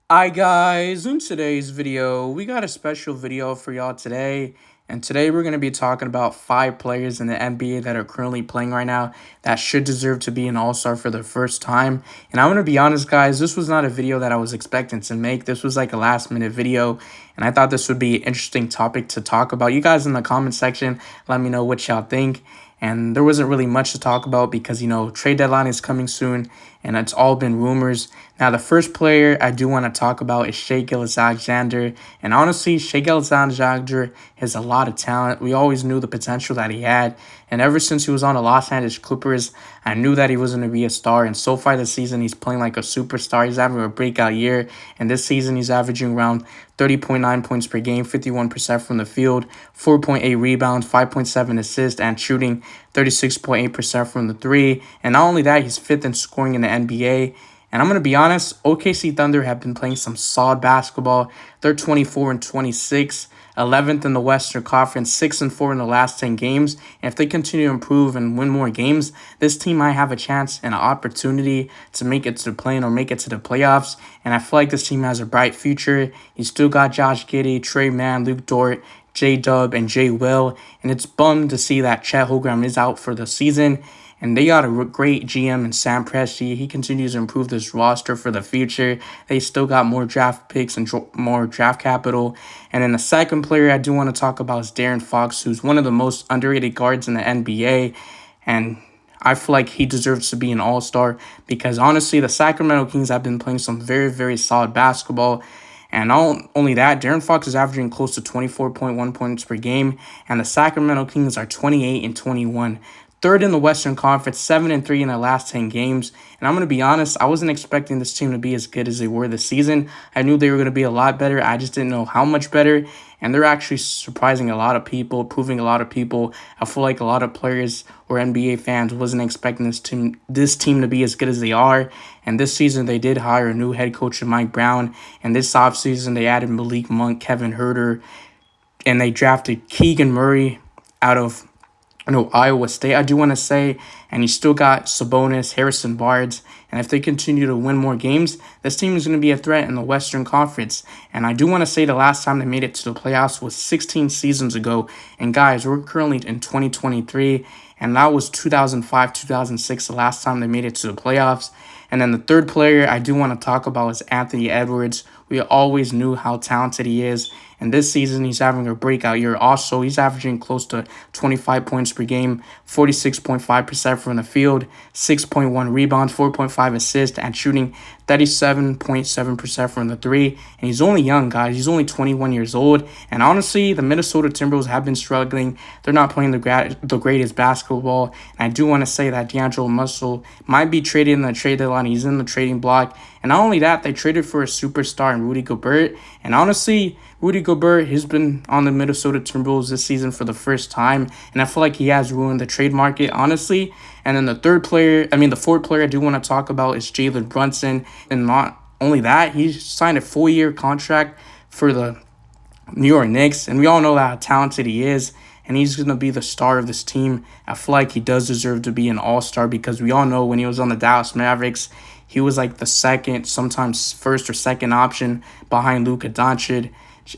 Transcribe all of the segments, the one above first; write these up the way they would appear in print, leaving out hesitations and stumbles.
Hi guys, in today's video, we got a special video for y'all today. And today we're going to be talking about 5 players in the NBA that are currently playing right now that should deserve to be an all-star for the first time. And I'm going to be honest guys, this was not a video that I was expecting to make. This was like a last minute video. And I thought this would be an interesting topic to talk about. You guys in the comment section, let me know what y'all think. And there wasn't really much to talk about because, trade deadline is coming soon and it's all been rumors. Now, the first player I do want to talk about is Shai Gilgeous-Alexander. And honestly, Shai Gilgeous-Alexander has a lot of talent. We always knew the potential that he had. And ever since he was on the Los Angeles Clippers, I knew that he was going to be a star. And so far this season, he's playing like a superstar. He's having a breakout year. And this season, he's averaging around 30.9 points per game, 51% from the field, 4.8 rebounds, 5.7 assists, and shooting 36.8% from the three. And not only that, he's fifth in scoring in the NBA. And I'm going to be honest, OKC Thunder have been playing some solid basketball. They're 24-26, 11th in the Western Conference, 6-4 in the last 10 games. And if they continue to improve and win more games, this team might have a chance and an opportunity to make it to the play-in or make it to the playoffs. And I feel like this team has a bright future. You still got Josh Giddey, Trey Mann, Luke Dort, J-Dub, and Jay Will. And it's bummed to see that Chet Holmgren is out for the season. And they got a great GM in Sam Presti. He continues to improve this roster for the future. They still got more draft picks and more draft capital. And then the second player I do want to talk about is De'Aaron Fox, who's one of the most underrated guards in the NBA. And I feel like he deserves to be an all-star because honestly, the Sacramento Kings have been playing some very, very solid basketball. And not only that, De'Aaron Fox is averaging close to 24.1 points per game, and the Sacramento Kings are 28-21. Third in the Western Conference, 7-3 in the last 10 games. And I'm going to be honest, I wasn't expecting this team to be as good as they were this season. I knew they were going to be a lot better. I just didn't know how much better. And they're actually surprising a lot of people, proving a lot of people. I feel like a lot of players or NBA fans wasn't expecting this team to be as good as they are. And this season, they did hire a new head coach, Mike Brown. And this offseason, they added Malik Monk, Kevin Huerter, and they drafted Keegan Murray out of Iowa State, I do want to say, and you still got Sabonis, Harrison Barnes, and if they continue to win more games, this team is going to be a threat in the Western Conference. And I do want to say the last time they made it to the playoffs was 16 seasons ago. And guys, we're currently in 2023, and that was 2005, 2006, the last time they made it to the playoffs. And then the third player I do want to talk about is Anthony Edwards. We always knew how talented he is. And this season, he's having a breakout year. Also, he's averaging close to 25 points per game, 46.5% from the field, 6.1 rebounds, 4.5 assists, and shooting 37.7% from the three. And he's only young, guys. He's only 21 years old. And honestly, the Minnesota Timberwolves have been struggling. They're not playing the greatest basketball. And I do want to say that D'Angelo Russell might be traded in the trade deadline. He's in the trading block. And not only that, they traded for a superstar in Rudy Gobert. And honestly, Rudy Gobert has been on the Minnesota Timberwolves this season for the first time, and I feel like he has ruined the trade market, honestly. And then the fourth player I do want to talk about is Jalen Brunson. And not only that, he signed a 4-year contract for the New York Knicks, and we all know how talented he is, and he's going to be the star of this team. I feel like he does deserve to be an all-star because we all know when he was on the Dallas Mavericks, he was like the second, sometimes first or second option behind Luka Doncic.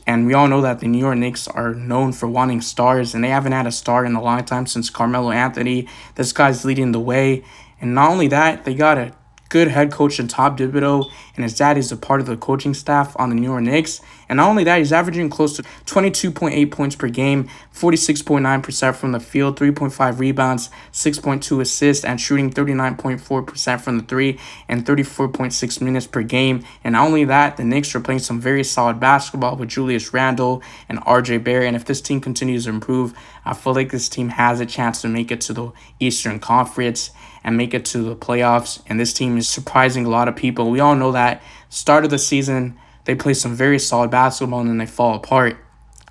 And we all know that the New York Knicks are known for wanting stars, and they haven't had a star in a long time since Carmelo Anthony. This guy's leading the way. And not only that, they got a good head coach in Tom Thibodeau, and his dad is a part of the coaching staff on the New York Knicks. And not only that, he's averaging close to 22.8 points per game, 46.9% from the field, 3.5 rebounds, 6.2 assists, and shooting 39.4% from the three and 34.6 minutes per game. And not only that, the Knicks are playing some very solid basketball with Julius Randle and RJ Barrett. And if this team continues to improve, I feel like this team has a chance to make it to the Eastern Conference and make it to the playoffs. And this team is surprising a lot of people. We all know that start of the season, they play some very solid basketball and then they fall apart.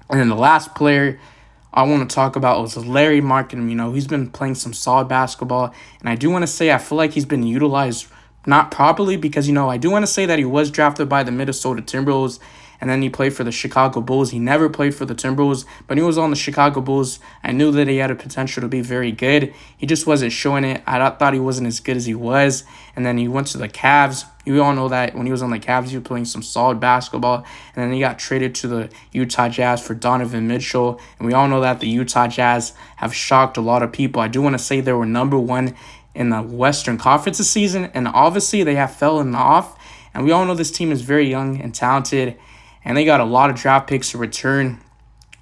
And then the last player I want to talk about was Larry Markkinen. He's been playing some solid basketball. And I do want to say I feel like he's been utilized not properly because, I do want to say that he was drafted by the Minnesota Timberwolves. and then he played for the Chicago Bulls. He never played for the Timberwolves, but he was on the Chicago Bulls. I knew that he had a potential to be very good. He just wasn't showing it. I thought he wasn't as good as he was. And then he went to the Cavs. You all know that when he was on the Cavs, he was playing some solid basketball. And then he got traded to the Utah Jazz for Donovan Mitchell. And we all know that the Utah Jazz have shocked a lot of people. I do want to say they were #1 in the Western Conference this season. And obviously, they have fallen off. And we all know this team is very young and talented. And they got a lot of draft picks to return.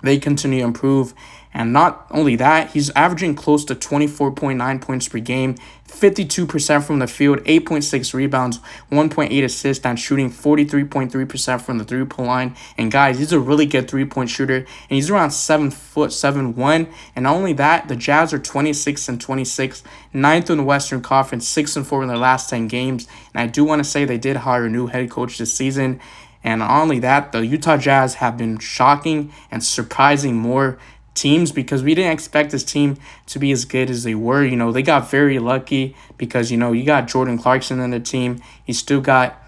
They continue to improve. And not only that, he's averaging close to 24.9 points per game, 52% from the field, 8.6 rebounds, 1.8 assists, and shooting 43.3% from the three-point line. And guys, he's a really good three-point shooter, and he's around 7 foot, 7'1". And not only that, the Jazz are 26-26, 9th in the Western Conference, 6-4 in their last 10 games. And I do want to say they did hire a new head coach this season. And not only that, the Utah Jazz have been shocking and surprising more teams because we didn't expect this team to be as good as they were. You know, they got very lucky because, you know, you got Jordan Clarkson in the team. You still got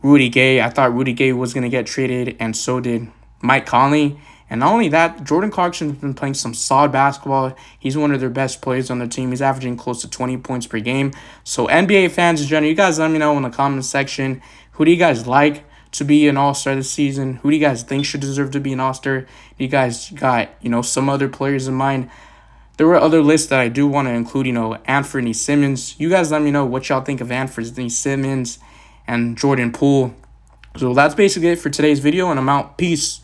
Rudy Gay. I thought Rudy Gay was going to get traded, and so did Mike Conley. And not only that, Jordan Clarkson's been playing some solid basketball. He's one of their best players on the team. He's averaging close to 20 points per game. So NBA fans in general, you guys let me know in the comment section, who do you guys like to be an all-star this season? Who do you guys think should deserve to be an all-star? You guys got, you know, some other players in mind? There were other lists that I do want to include, you know, Anthony Simmons. You guys let me know what y'all think of Anthony Simmons and Jordan Poole. So that's basically it for today's video, and I'm out. Peace.